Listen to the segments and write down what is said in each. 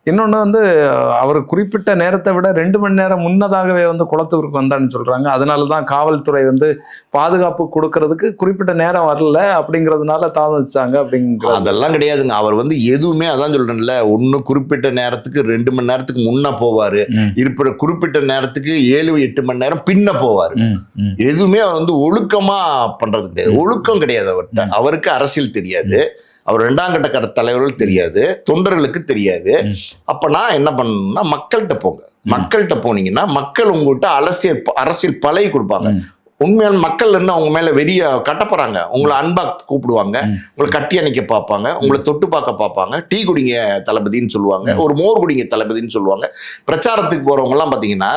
இன்னொன்று வந்து அவர் குறிப்பிட்ட நேரத்தை விட 2 மணி நேரம் முன்னதாகவே வந்து குளத்தூருக்கு வந்தான்னு சொல்றாங்க. அதனால தான் காவல்துறை வந்து பாதுகாப்பு கொடுக்கறதுக்கு குறிப்பிட்ட நேரம் வரல அப்படிங்கிறதுனால தாமதிச்சாங்க அப்படிங்கிற. அதெல்லாம் கிடையாதுங்க. அவர் வந்து எதுவுமே அதான் சொல்றேன்ல, ஒன்று குறிப்பிட்ட நேரத்துக்கு 2 மணி நேரத்துக்கு முன்ன போவாரு, இருக்கிற குறிப்பிட்ட நேரத்துக்கு 7-8 மணி நேரம் பின்ன போவாரு. எதுவுமே வந்து ஒழுக்கமா பண்றது கிடையாது. ஒழுக்கம் கிடையாது அவர்கிட்ட. அவருக்கு அரசியல் தெரியாது, அவர் 2ஆம் கட்ட தலைவர்கள் தெரியாது, தொண்டர்களுக்கு தெரியாது. அப்ப நான் என்ன பண்ணணும்னா, மக்கள்கிட்ட போங்க. மக்கள்கிட்ட போனீங்கன்னா மக்கள் உங்ககிட்ட அரசியல் பழகி கொடுப்பாங்க. உண்மையான மக்கள் என்ன அவங்க மேல வெறிய கட்டப்படுறாங்க, உங்களை அன்பா கூப்பிடுவாங்க, உங்களை கட்டி அணைக்க பார்ப்பாங்க, உங்களை தொட்டு பார்க்க பார்ப்பாங்க, டீ குடிங்க தளபதினு சொல்லுவாங்க, ஒரு மோர் குடிங்க தளபதினு சொல்லுவாங்க. பிரச்சாரத்துக்கு போறவங்க எல்லாம் பாத்தீங்கன்னா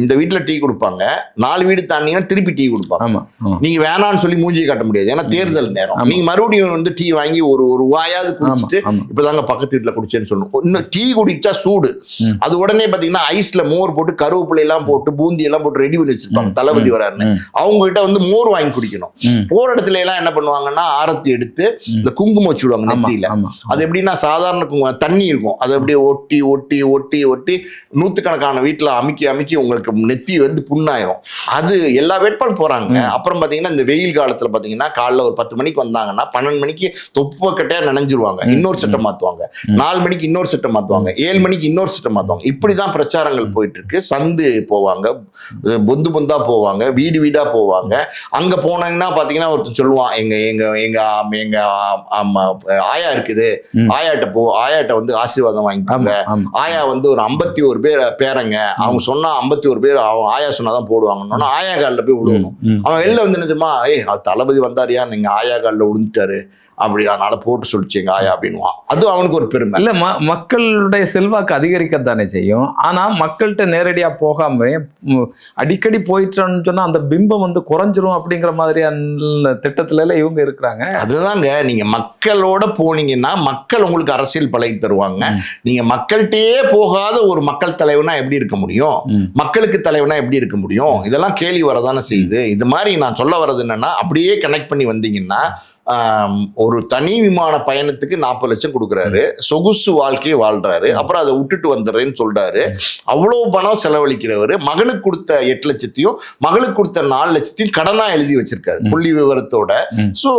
இந்த வீட்டில் டீ கொடுப்பாங்க, 4 வீடு தாண்டிங்கன்னா திருப்பி டீ கொடுப்பாங்க. நீங்க வேணான்னு சொல்லி மூஞ்சியை காட்ட முடியாது, ஏன்னா தேர்தல் நேரம். நீங்க மறுபடியும் வந்து டீ வாங்கி ஒரு வாயாவது குடிச்சிட்டு இப்பதாங்க பக்கத்து வீட்டில் குடிச்சேன்னு சொல்லணும். இன்னும் டீ குடிச்சா சூடு, அது உடனே பாத்தீங்கன்னா ஐஸ்ல மோர் போட்டு கருவேப்பிலை எல்லாம் போட்டு பூந்தி எல்லாம் போட்டு ரெடி பண்ணி வச்சிருப்பாங்க, தளபதி வராருன்னு. அவங்க கிட்ட வந்து மோர் வாங்கி குடிக்கணும். போற இடத்துல எல்லாம் என்ன பண்ணுவாங்கன்னா, ஆரத்தி எடுத்து இந்த குங்குமம் வச்சுடுவாங்க நெத்தியில. அது எப்படின்னா சாதாரண தண்ணி இருக்கும், அது அப்படியே ஒட்டி ஒட்டி ஒட்டி ஒட்டி நூத்துக்கணக்கான வீட்டுல அமுக்கி உங்களுக்கு நெத்தி வந்து புண்ணாயிரும். அது எல்லா வேட்பாளரும் போறாங்க. அப்புறம் பாத்தீங்கன்னா இந்த வெயில் காலத்துல பாத்தீங்கன்னா காலைல ஒரு 10 மணிக்கு வந்தாங்கன்னா 12 மணிக்கு தொப்பக்கட்டையா நனைஞ்சிருவாங்க, இன்னொரு சட்டை மாத்துவாங்க, 4 மணிக்கு இன்னொரு சட்டை மாத்துவாங்க, 7 மணிக்கு இன்னொரு சட்டை மாத்துவாங்க. இப்படிதான் பிரச்சாரங்கள் போயிட்டு இருக்கு. சந்து போவாங்க, பொந்து பொந்தா போவாங்க, வீடு வீடா போவாங்க. அங்க போனாங்கன்னா பாத்தீங்கன்னா ஒருத்தர் சொல்லுவான், எங்க எங்க எங்க எங்க ஆயா இருக்குது, ஆயாட்ட வந்து ஆசீர்வாதம் வாங்கிக்கோங்க. ஆயா வந்து ஒரு 51 பேரங்க, அவங்க சொன்னா 51 பேர் அவங்க ஆயா சொன்னாதான் போடுவாங்கன்னா ஆயா காலில் போய் விழுவணும். அவன் வெளில வந்து நினைச்சுமா, தளபதி வந்தாரியா, நீங்க ஆயா காலில் விழுந்துட்டாரு, அப்படி அதனால போட்டு சொல்லிச்சுங்க ஆயா அப்படின்வான். அது அவனுக்கு ஒரு பெருமை இல்ல. மக்களுடைய செல்வாக்கு அதிகரிக்கத்தானே செய்யும். ஆனா மக்கள்கிட்ட நேரடியா போகாம அடிக்கடி போயிட்டோன்னு சொன்னா அந்த பிம்பம் வந்து குறைஞ்சிரும் அப்படிங்கிற மாதிரியான திட்டத்துல எல்லாம் இவங்க இருக்கிறாங்க. அதுதாங்க, நீங்க மக்களோட போனீங்கன்னா மக்கள் உங்களுக்கு அரசியல் பழகி தருவாங்க. நீங்க மக்கள்கிட்டயே போகாத ஒரு மக்கள் தலைவனா எப்படி இருக்க முடியும், மக்களுக்கு தலைவனா எப்படி இருக்க முடியும்? இதெல்லாம் கேள்வி வரதானே செய்யுது. இது மாதிரி நான் சொல்ல வர்றது என்னன்னா, அப்படியே கனெக்ட் பண்ணி வந்தீங்கன்னா, ஒரு தனி விமான பயணத்துக்கு 40 லட்சம் கொடுக்குறாரு, சொகுசு வாழ்க்கையை வாழ்றாரு, அப்புறம் அதை விட்டுட்டு வந்துடுறேன்னு சொல்றாரு. அவ்வளவு பணம் செலவழிக்கிறவர் மகனுக்கு கொடுத்த 8 லட்சத்தையும் மகளுக்கு கொடுத்த 4 லட்சத்தையும் கடனா எழுதி வச்சிருக்காரு புள்ளி விவரத்தோட. ஸோ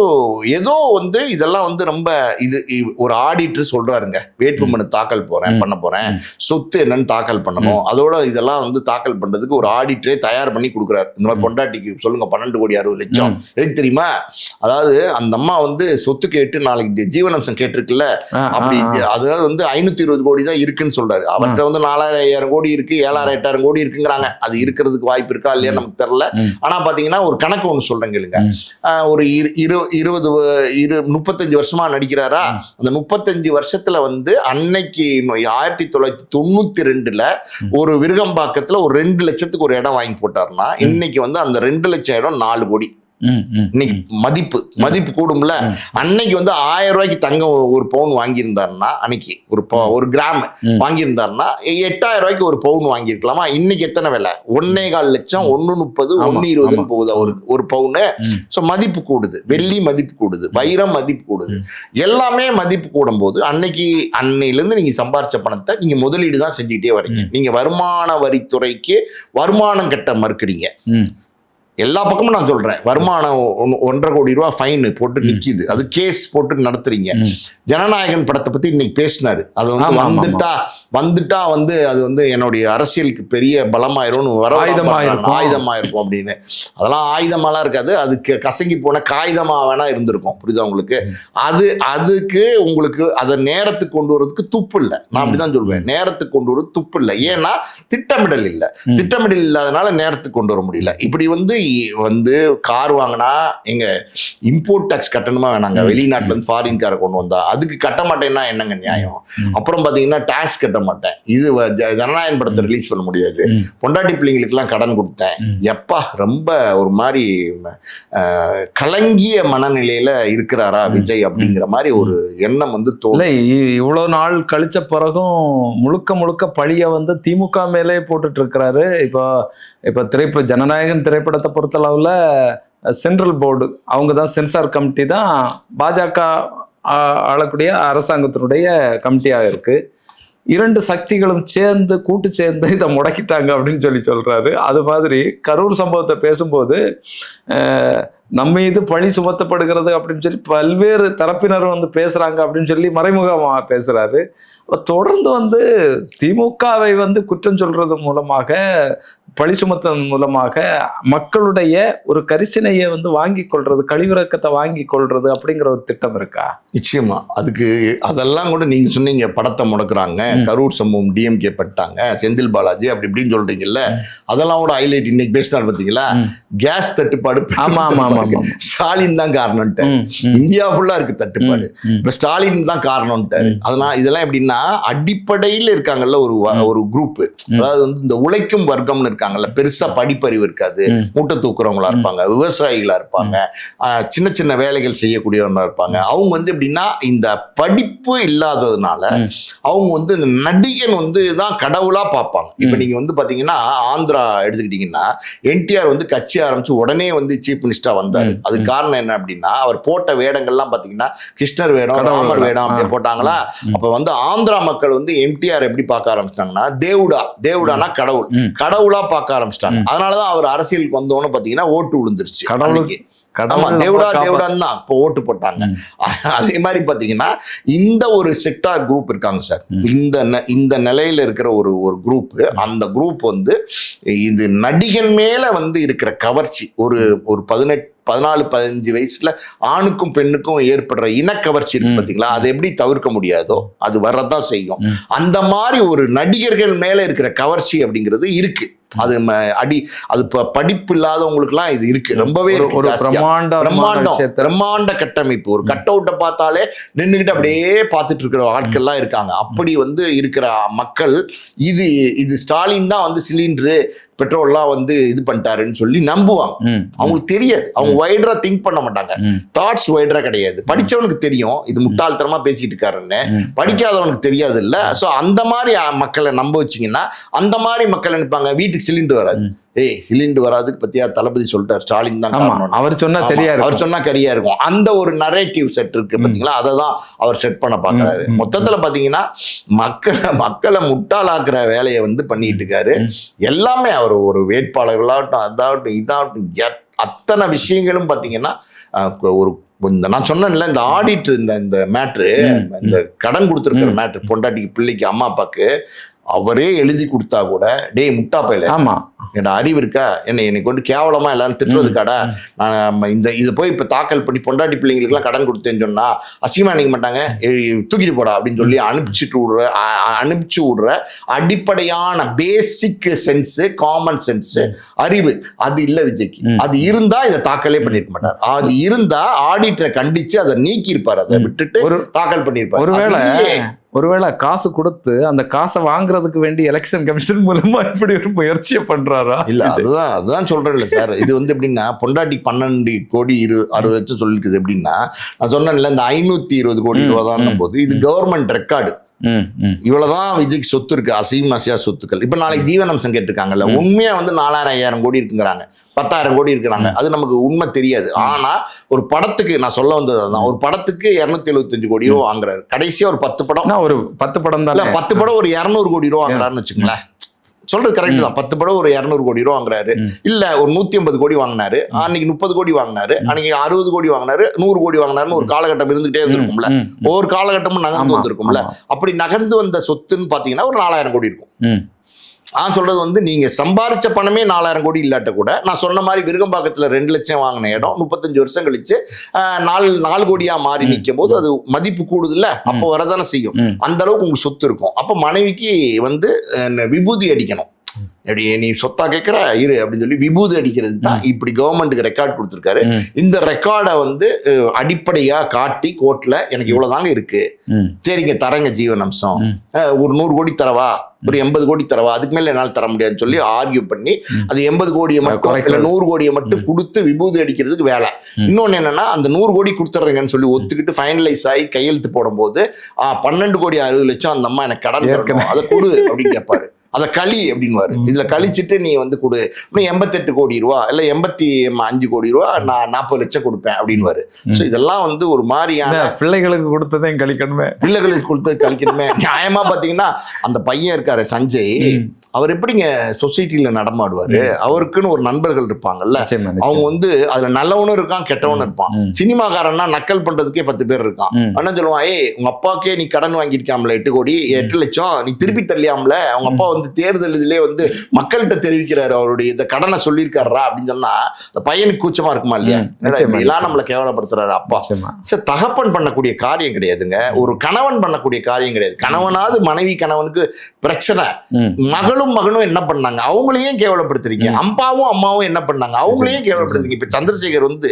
ஏதோ வந்து இதெல்லாம் வந்து ரொம்ப இது ஒரு ஆடிட்டர் சொல்றாருங்க, வேட்புமனு தாக்கல் பண்ண போறேன், சொத்து என்னன்னு தாக்கல் பண்ணணும், அதோட இதெல்லாம் வந்து தாக்கல் பண்றதுக்கு ஒரு ஆடிட்டரே தயார் பண்ணி கொடுக்குறாரு. இந்த மாதிரி பொண்டாட்டிக்கு சொல்லுங்க 12,60,00,000 எதுக்கு தெரியுமா? அதாவது அந்த அம்மா வந்து சொத்து கேட்டு நாளைக்கு ஜீவனாம்சம் கேட்டிருக்குல்ல, அப்படி அதாவது வந்து 520 கோடி தான் இருக்குன்னு சொல்றாரு. அவர்கிட்ட வந்து 4,000 கோடி இருக்கு, 7,000-8,000 கோடி இருக்குங்கிறாங்க. அது இருக்கிறதுக்கு வாய்ப்பு இருக்கா இல்லையா நமக்கு தெரியல. ஆனா பாத்தீங்கன்னா ஒரு கணக்கு ஒண்ணு சொல்றேங்க இல்லைங்க, ஒரு 35 வருஷமா நடிக்கிறாரா, அந்த 35 வருஷத்துல வந்து அன்னைக்கு 1992ல ஒரு விருகம்பாக்கத்துல ஒரு 2 லட்சத்துக்கு ஒரு இடம் வாங்கி போட்டாருன்னா, இன்னைக்கு வந்து அந்த 2 லட்சம் இடம் 4 கோடி. இன்னைக்கு மதிப்பு கூடும்ல. அன்னைக்கு வந்து 1000 ரூபாய்க்கு தங்கம் ஒரு பவுன் வாங்கியிருந்தாருன்னா, அன்னைக்கு ஒரு கிராம் வாங்கியிருந்தாருன்னா 8000 ரூபாய்க்கு ஒரு பவுன் வாங்கியிருக்கலாமா? இன்னைக்கு எத்தனை விலை? 1.25 லட்சம், 1.30, 1.20 போகுது ஒரு பவுனு. ஸோ மதிப்பு கூடுது, வெள்ளி மதிப்பு கூடுது, வைரம் மதிப்பு கூடுது, எல்லாமே மதிப்பு கூடும் போது அன்னையிலேருந்து நீங்க சம்பாரிச்ச பணத்தை நீங்க முதலீடு தான் செஞ்சுக்கிட்டே வரீங்க. நீங்க வருமான வரித்துறைக்கு வருமானம் கட்ட மறுக்கிறீங்க. எல்லா பக்கமும் நான் சொல்றேன், வருமானம் 1.5 கோடி ரூபாய் ஃபைன் போட்டு நிக்குது, அது கேஸ் போட்டு நடத்துறீங்க. ஜனநாயகன் படத்தை பத்தி இன்னைக்கு பேசினாரு. அது வந்து வந்துட்டா வந்து அது வந்து என்னுடைய அரசியலுக்கு பெரிய பலமாயிரும், ஆயுதமா இருக்கும் அப்படின்னு. அதெல்லாம் ஆயுதமாலாம் இருக்காது, அதுக்கு கசங்கி போன காகிதமா வேணா இருந்திருக்கும். புரியுதா உங்களுக்கு? அதுக்கு உங்களுக்கு அதை நேரத்துக்கு கொண்டு வரதுக்கு துப்பு இல்லை. நான் அப்படிதான் சொல்வேன், நேரத்துக்கு கொண்டு வரது துப்பு இல்லை. ஏன்னா திட்டமிடல் இல்லை. திட்டமிடல் இல்லாதனால நேரத்துக்கு கொண்டு வர முடியல. இப்படி வந்து கார் வாங்கினா எங்க இம்போர்ட் டாக்ஸ் கட்டணுமா வேணாங்க? வெளிநாட்டுல இருந்து ஃபாரின் காரை கொண்டு வந்தா அதுக்கு கட்ட மாட்டேன்னா என்னங்க நியாயம்? அப்புறம் பாத்தீங்கன்னா டாக்ஸ் கட்ட மாட்டேன், இது ஜனநாயகன் படத்தை ரிலீஸ் பண்ண முடியாது, பொண்டாட்டி பிள்ளைங்களுக்கு எல்லாம் கடன் கொடுத்தேன், எப்பா ரொம்ப ஒரு மாதிரி கலங்கிய மனநிலையில இருக்கிறாரா விஜய் அப்படிங்கிற மாதிரி ஒரு எண்ணம் வந்து தோணு. இவ்வளவு நாள் கழிச்ச பிறகும் முழுக்க பழிய வந்து திமுக மேலே போட்டுட்டு இருக்கிறாரு. இப்ப ஜனநாயகன் திரைப்படத்தை பொறுத்தளவுல சென்ட்ரல் போர்டு அவங்க தான், சென்சார் கமிட்டி தான் பாஜக ஆளக்கூடிய அரசாங்கத்தினுடைய கமிட்டியாக இருக்கு. 2 சக்திகளும் சேர்ந்து கூட்டு சேர்ந்து இதை முடக்கிட்டாங்க அப்படின்னு சொல்றாரு. அது மாதிரி கரூர் சம்பவத்தை பேசும்போது நம்ம இது பழி சுமத்தப்படுகிறது அப்படின்னு சொல்லி பல்வேறு தரப்பினர் வந்து பேசுறாங்க அப்படின்னு சொல்லி மறைமுகமா பேசுறாரு. தொடர்ந்து திமுகவை குற்றம் சொல்றது மூலமாக, பழி சுமத்தன் மூலமாக மக்களுடைய ஒரு கரிசனையை வாங்கி கொள்றது, கழிவிறக்கத்தை வாங்கி கொள்றது அப்படிங்கிற ஒரு திட்டம் இருக்கா? நிச்சயமா. அதுக்கு அதெல்லாம் கூட நீங்க சொன்னீங்க, படத்தை முடக்குறாங்க, கரூர் சம்பவம் டிஎம்கே பண்ணிட்டாங்க, செந்தில் பாலாஜி அப்படி இப்படின்னு சொல்றீங்கல்ல, அதெல்லாம் கூட ஹைலைட். இன்னைக்கு பேசினார் பார்த்தீங்களா, கேஸ் தட்டுப்பாடு ஸ்டாலின் தான் காரணம்ட்டாரு. இந்தியா ஃபுல்லா இருக்கு தட்டுப்பாடு, இப்ப ஸ்டாலின் தான் காரணம்ட்டாரு. அதனால இதெல்லாம் எப்படின்னா அடிப்படையில் இருக்காங்கல்ல ஒரு குரூப், அதாவது இந்த உழைக்கும் வர்க்கம்னு இருக்காங்கல்ல, பெருசா படிப்பறிவு இருக்காது, மூட்டை தூக்குறவங்களா இருப்பாங்க, விவசாயிகளா இருப்பாங்க, சின்ன சின்ன வேலைகள் செய்யக்கூடியவங்களா இருப்பாங்க. அவங்க எப்படின்னா இந்த படிப்பு இல்லாததுனால அவங்க இந்த நடிகன் தான் கடவுளா பார்ப்பாங்க. இப்ப நீங்க பாத்தீங்கன்னா ஆந்திரா எடுத்துக்கிட்டீங்கன்னா என்டிஆர் கட்சி ஆரம்பிச்சு உடனே சீஃப் மினிஸ்டரா வந்தாரு. அதுக்கு காரணம் என்ன அப்படின்னா, அவர் போட்ட வேடங்கள்லாம் பாத்தீங்கன்னா கிருஷ்ணர் வேடம், ராமர் வேடம் அப்படி போட்டாங்களா. அப்ப ஆந்திரா மக்கள் என்டிஆர் எப்படி பார்க்க ஆரம்பிச்சிட்டாங்கன்னா, தேவுடானா கடவுளா பார்க்க ஆரம்பிச்சிட்டாங்க. அதனாலதான் அவர் அரசியலுக்கு வந்தோன்னு பாத்தீங்கன்னா ஓட்டு விழுந்துருச்சு. தேவுடான்னு தான் இப்போ ஓட்டு போட்டாங்க. அதே மாதிரி பாத்தீங்கன்னா இந்த ஒரு செக்டார் குரூப் இருக்காங்க சார், இந்த நிலையில இருக்கிற ஒரு குரூப், அந்த குரூப் இது நடிகன் மேல இருக்கிற கவர்ச்சி, ஒரு 14-15 வயசுல ஆணுக்கும் பெண்ணுக்கும் ஏற்படுற இனக்கவர்ச்சி இருக்கு பாத்தீங்களா, அதை எப்படி தவிர்க்க முடியாதோ அது வரதான் செய்யும். அந்த மாதிரி ஒரு நடிகர்கள் மேல இருக்கிற கவர்ச்சி அப்படிங்கிறது இருக்கு. அது அது படிப்பு இல்லாதவங்களுக்குலாம் இது இருக்கு, ரொம்பவே பிரம்மாண்ட கட்டமைப்பு. ஒரு கட் அவுட்டை பார்த்தாலே நின்றுகிட்டு அப்படியே பார்த்துட்டு இருக்கிற ஆட்கள்லாம் இருக்காங்க. அப்படி இருக்கிற மக்கள் இது ஸ்டாலின் தான் சிலிண்டரு பெட்ரோல்லாம் இது பண்ணிட்டாருன்னு சொல்லி நம்புவாங்க. அவங்களுக்கு தெரியாது, அவங்க வைடரா திங்க் பண்ண மாட்டாங்க, தாட்ஸ் வைடரா கிடையாது. படிச்சவனுக்கு தெரியும் இது முட்டாள்தனமா பேசிட்டு இருக்காருன்னு, படிக்காதவனுக்கு தெரியாது இல்ல. சோ அந்த மாதிரி மக்களை நம்ப வச்சீங்கன்னா அந்த மாதிரி மக்கள் நினைப்பாங்க வீட்டுக்கு சிலிண்டர் வராது. சிலிண்டர் வராதுக்கு பத்தியா தளபதி சொல்லிட்டார், ஸ்டாலின் தான் காரணம், அவர் சொன்னா சரியா இருக்கும். அந்த ஒரு நரேட்டிவ் செட் இருக்கு பாத்தீங்களா, அதை தான் அவர் செட் பண்ண பாக்குறாரு. மொத்தத்துல பாத்தீங்கன்னா மக்களை முட்டாளாக்குற வேலையை பண்ணிட்டு இருக்காரு. எல்லாமே அவர் ஒரு வேட்பாளர்களாகட்டும் அதாகட்டும் இதாகட்டும் அத்தனை விஷயங்களும் பாத்தீங்கன்னா ஒரு நான் சொன்னேன்ல இந்த ஆடிட், இந்த மேட்ரு, இந்த கடன் கொடுத்துருக்கிற மேட்ரு, பொண்டாட்டிக்கு பிள்ளைக்கு அம்மா அப்பாக்கு அவரே எழுதி கொடுத்தா கூட, டேய் முட்டா பையல, என்னோட அறிவு இருக்கா, என்னை கொண்டு கேவலமா எல்லாரும் திட்டுறதுக்காடா, நான் இதை போய் இப்ப தாக்கல் பண்ணி பொண்டாட்டி பிள்ளைங்களுக்கு எல்லாம் கடன் கொடுத்தேன்னு சொன்னா அசிங்கமா நினைக்க மாட்டாங்க, தூக்கிட்டு போடா அப்படின்னு சொல்லி அனுப்பிச்சு விடுற அடிப்படையான பேசிக் சென்ஸ், காமன் சென்ஸ், அறிவு அது இல்ல விஜய்க்கு. அது இருந்தா இதை தாக்கலே பண்ணிருக்க மாட்டார். அது இருந்தா ஆடிட்டரை கண்டிச்சு அதை நீக்கி இருப்பார், அதை விட்டுட்டு தாக்கல் பண்ணிருப்பார். ஒருவேளை காசு கொடுத்து அந்த காசை வாங்குறதுக்கு வேண்டி எலெக்ஷன் கமிஷன் மூலமா இப்படி ஒரு முயற்சியை பண்றாரா? இல்ல அதுதான் சொல்றேன்ல சார். இது எப்படின்னா பொண்டாட்டி 12 கோடி 6 லட்சம் சொல்லிருக்குது. எப்படின்னா நான் சொன்னேன்ல இந்த 520 கோடி ரூபா தான் போது இது கவர்மெண்ட் ரெக்கார்டு. இவ்வளவுதான் விஜய்க்கு சொத்து இருக்கு, அசையா சொத்துக்கள். இப்ப நாளைக்கு ஜீவனம்சம் கேட்டிருக்காங்கல்ல, உண்மையா 4000-5000 கோடி இருக்குங்கிறாங்க, 10,000 கோடி இருக்கிறாங்க. அது நமக்கு உண்மை தெரியாது. ஆனா ஒரு படத்துக்கு நான் சொல்ல வந்தது அதுதான், ஒரு படத்துக்கு 275 கோடி ரூபா வாங்குறாரு. கடைசியா ஒரு 10 படம், ஒரு 10 படம் தான், 10 படம் ஒரு 200 கோடி ரூபா வாங்குறாருன்னு வச்சுக்கோங்களேன். சொல்றது கரெக்ட் தான். 10 படம் ஒரு 200 கோடி ரூபா வாங்குறாரு. இல்ல ஒரு 150 கோடி வாங்கினாரு, அன்னைக்கு 30 கோடி வாங்கினாரு, அன்னைக்கு 60 கோடி வாங்கினாரு, 100 கோடி வாங்கினாருன்னு ஒரு காலகட்டம் இருந்துகிட்டே இருந்திருக்கும்ல, ஒவ்வொரு காலகட்டமும் நகர்ந்து வந்திருக்கும்ல. அப்படி நகர்ந்து வந்த சொத்துன்னு பாத்தீங்கன்னா ஒரு 4000 கோடி இருக்கும். நான் சொல்றது நீங்க சம்பாரிச்ச பணமே 4000 கோடி இல்லாட்ட கூட, நான் சொன்ன மாதிரி விருகம்பாக்கத்துல 2 லட்சம் வாங்கின இடம் 35 வருஷம் கழிச்சு 4 கோடியா மாறி நிற்கும் போது அது மதிப்பு கூடுதுல்ல, அப்போ வரதானே செய்யும். அந்த அளவுக்கு உங்களுக்கு சொத்து இருக்கும். அப்ப மனைவிக்கு விபூதி அடிக்கணும், எப்படி நீ சொத்தா கேட்கிற இரு அப்படின்னு சொல்லி விபூதி அடிக்கிறதுக்கு தான் இப்படி கவர்மெண்ட்டுக்கு ரெக்கார்ட் கொடுத்துருக்காரு. இந்த ரெக்கார்டை அடிப்படையா காட்டி கோர்ட்ல எனக்கு இவ்வளவுதாங்க இருக்கு, சரிங்க தரங்க ஜீவனம்சம், ஒரு 100 கோடி தரவா, ஒரு 80 கோடி தரவா, அதுக்கு மேல என்னால் தர முடியாதுன்னு சொல்லி ஆர்கியூ பண்ணி அது 80 கோடியை மட்டும் இல்ல 100 கோடியை மட்டும் கொடுத்து விபூதி அடிக்கிறதுக்கு வேலை. இன்னொன்னு என்னன்னா, அந்த 100 கோடி கொடுத்துட்றீங்கன்னு சொல்லி ஒத்துக்கிட்டு ஃபைனலைஸ் ஆகி கையெழுத்து போடும் போது 12 கோடி 60 லட்சம் அந்த அம்மா எனக்கு கடன் தரணும், அதை கொடு அப்படின்னு கேட்பாரு. அதை களி அப்படின்வாரு. இதுல கழிச்சிட்டு நீ வந்து கொடு, இன்னும் 88 கோடி ரூபா இல்ல 85 கோடி ரூபா, நான் 40 லட்சம் கொடுப்பேன் அப்படின்வாரு. ஸோ இதெல்லாம் வந்து ஒரு மாதிரியான பிள்ளைகளுக்கு கொடுத்ததே கழிக்கணுமே, பிள்ளைகளுக்கு கொடுத்தது கழிக்கணுமே. நியாயமா பாத்தீங்கன்னா அந்த பையன் இருக்காரு சஞ்சய், அவர் எப்படிங்க சொசைட்டில நடமாடுவாரு? அவருக்குன்னு ஒரு நண்பர்கள் இருப்பாங்கல்ல, அவங்க வந்து அதுல நல்லவனும் இருக்கான் கெட்டவனும் இருப்பான். சினிமாக்காரன்னா நக்கல் பண்றதுக்கே 10 பேர் இருக்கான். என்ன சொல்லுவான், ஏய் உங்க அப்பாக்கே நீ கடன் வாங்கியிருக்காமல 8 லட்சம் நீ திருப்பி தள்ளியாமல, அவங்க அப்பா வந்து தேர்தல் இதுலயே வந்து மக்கள்கிட்ட தெரிவிக்கிறாரு அவருடைய இந்த கடனை சொல்லியிருக்காரா அப்படின்னு சொன்னா அந்த பையனுக்கு கூச்சமா இருக்குமா இல்லையா? எல்லாம் நம்மளை கேவலப்படுத்துறாரு அப்பா. சரி, தகப்பன் பண்ணக்கூடிய காரியம் கிடையாதுங்க, ஒரு கணவன் பண்ணக்கூடிய காரியம் கிடையாது. கணவனாவது மனைவி கணவனுக்கு பிரச்சனை, மகனும் என்ன பண்ணாங்க, அவங்களையும் கேவலப்படுத்துறீங்க. அப்பாவும் அம்மாவும் என்ன பண்ணாங்க, அவங்களையும் கேவலப்படுத்துறீங்க. இப்ப சந்திரசேகர் வந்து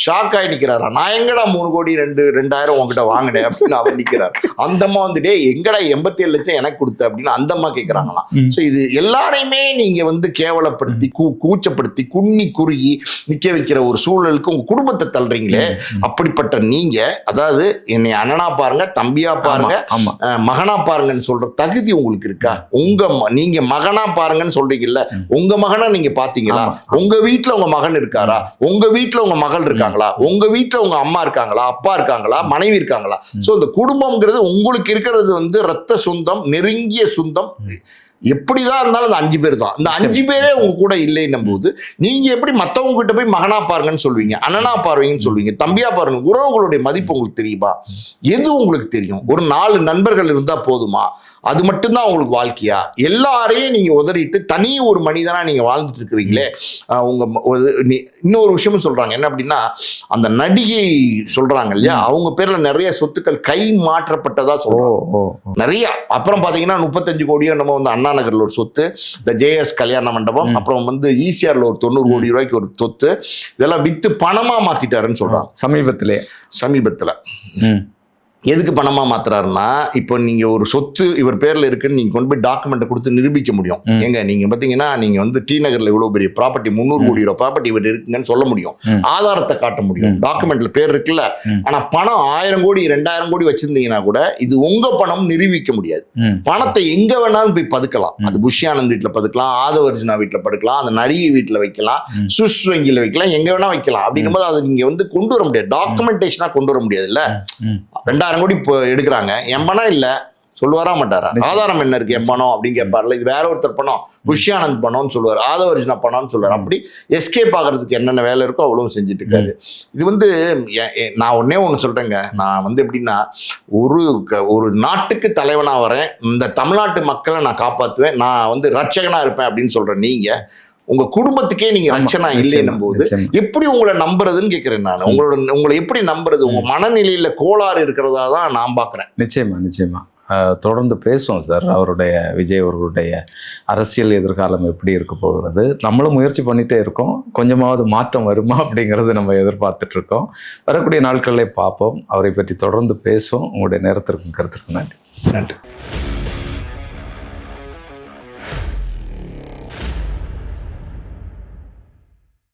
ஷாக் ஆகி நிக்கிறாரா, நான் எங்கடா 3 கோடி 2,000 உங்ககிட்ட வாங்கினேன் அப்படின்னு அவர் நிக்கிறார். அந்த அம்மா வந்துட்டு எங்கடா 87 லட்சம் எனக்கு கொடுத்த அப்படின்னு அந்த அம்மா கேட்கிறாங்களாம். சோ இது எல்லாரையுமே நீங்க வந்து கேவலப்படுத்தி கூச்சப்படுத்தி குன்னி குறுகி நிக்க வைக்கிற ஒரு சூழலுக்கு உங்க குடும்பத்தை தள்ளுறீங்களே. அப்படிப்பட்ட நீங்க, அதாவது என்னை அண்ணனா பாருங்க, தம்பியா பாருங்க, மகனா பாருங்கன்னு சொல்ற தகுதி உங்களுக்கு இருக்கா? நீங்க மகனா பாருங்கன்னு சொல்றீங்கல்ல, உங்க மகனை நீங்க பாத்தீங்களா? உங்க வீட்டுல உங்க மகன் இருக்காரா? உங்க வீட்டுல உங்க மகள் இருக்காங்களா? உங்க வீட்டுல உங்க அம்மா இருக்காங்களா? அப்பா இருக்காங்களா? மனைவி இருக்காங்களா? சோ இந்த குடும்பம்ங்கிறது உங்களுக்கு இருக்கிறது வந்து ரத்த சொந்தம், நெருங்கிய சொந்தம். எப்படிதான் இருந்தாலும் அந்த 5 பேர் தான். இந்த 5 பேரே உங்க கூட இல்லைன்னும் போது நீங்க எப்படி மத்தவங்க கிட்ட போய் மகனா பாருங்கன்னு சொல்வீங்க, அண்ணனா பாருங்கன்னு சொல்வீங்க, தம்பியா பாருங்க? உறவுகளுடைய மதிப்பு உங்களுக்கு தெரியுமா? எது உங்களுக்கு தெரியும்? ஒரு 4 நண்பர்கள் இருந்தா போதுமா? அது மட்டும்தான் உங்களுக்கு வாழ்க்கையா? எல்லாரையும் நீங்க உதறிட்டு தனி ஒரு மனிதனா நீங்க வாழ்ந்துட்டு இருக்கிறீங்களே. இன்னொரு விஷயமும் சொல்றாங்க, என்ன அப்படின்னா அந்த நடிகை சொல்றாங்க இல்லையா, அவங்க பேர்ல நிறைய சொத்துக்கள் கை மாற்றப்பட்டதா சொல்றாங்க நிறைய. அப்புறம் பாத்தீங்கன்னா 35 கோடியோ நம்ம வந்து அண்ணா நகர்ல ஒரு சொத்து, இந்த ஜேஎஸ் கல்யாண மண்டபம், அப்புறம் வந்து ஈசிஆர்ல ஒரு 90 கோடி ரூபாய்க்கு ஒரு சொத்து, இதெல்லாம் வித்து பணமா மாத்திட்டாருன்னு சொல்றாங்க சமீபத்துல. எதுக்கு பணமா மாத்துறாருன்னா, இப்போ நீங்க ஒரு சொத்து இவர் பேர்ல இருக்குன்னு நீங்க கொண்டு போய் டாக்குமெண்ட் கொடுத்து நிரூபிக்க முடியும். எங்க நீங்க பாத்தீங்கன்னா நீங்க வந்து டி நகர்ல இவ்வளவு பெரிய ப்ராப்பர்ட்டி 300 கோடி ரூபாய் ப்ராப்பர்ட்டி இவர் இருக்குங்கன்னு சொல்ல முடியும், ஆதாரத்தை காட்ட முடியும், டாக்குமெண்ட்ல பேர் இருக்குல்ல. ஆனா பணம் 1000 கோடி 2000 கோடி வச்சிருந்தீங்கன்னா கூட இது உங்க பணம் நிரூபிக்க முடியாது. பணத்தை எங்க வேணாலும் போய் பதுக்கலாம். அது புஷி ஆனந்த் வீட்டுல பதுக்கலாம், ஆதவர்ஜுனா வீட்டுல படுக்கலாம், அந்த நடிகை வீட்டுல வைக்கலாம், சுஸ் வங்கியில வைக்கலாம், எங்க வேணா வைக்கலாம். அப்படின்னும் போது அது நீங்க வந்து கொண்டு வர முடியாது, டாக்குமெண்டேஷனா கொண்டு வர முடியாது இல்ல. 2000 கோடி இப்போ எடுக்கிறாங்க, என் பணம் இல்ல சொல்லுவாரா மாட்டாரா? ஆதாரம் என்ன இருக்கு, என் பணம் அப்படின்னு கேட்பார்ல. இது வேற ஒருத்தர் பணம், புஷி ஆனந்த் பணம்னு சொல்லுவார், ஆதவர்ஜுனா பணம்னு சொல்லுவார். அப்படி எஸ்கேப் ஆகிறதுக்கு என்னென்ன வேலை இருக்கோ அவ்வளவு செஞ்சுட்டு இருக்காரு. இது வந்து நான் ஒண்ணு சொல்றேங்க, நான் வந்து எப்படின்னா ஒரு நாட்டுக்கு தலைவனா வரேன், இந்த தமிழ்நாட்டு மக்களை நான் காப்பாற்றுவேன், நான் வந்து ரட்சகனா இருப்பேன் அப்படின்னு சொல்றேன். நீங்க உங்க குடும்பத்துக்கே நீங்க ரட்சணா இல்லைன்னும் போது எப்படி உங்களை நம்புறதுன்னு கேட்கிறேன் நான். உங்களை எப்படி நம்புறது? உங்க மனநிலையில கோளாறு இருக்கிறதா தான் நான் பாக்குறேன். நிச்சயமா தொடர்ந்து பேசுவோம் சார். விஜய் அவர்களுடைய அரசியல் எதிர்காலம் எப்படி இருக்க போகிறது, நம்மளும் முயற்சி பண்ணிட்டே இருக்கோம். கொஞ்சமாவது மாற்றம் வருமா அப்படிங்கிறது நம்ம எதிர்பார்த்துட்டு இருக்கோம். வரக்கூடிய நாட்களிலே பார்ப்போம். அவரை பற்றி தொடர்ந்து பேசுவோம். உங்களுடைய நேரத்திற்கும் கருத்திற்கும் நன்றி.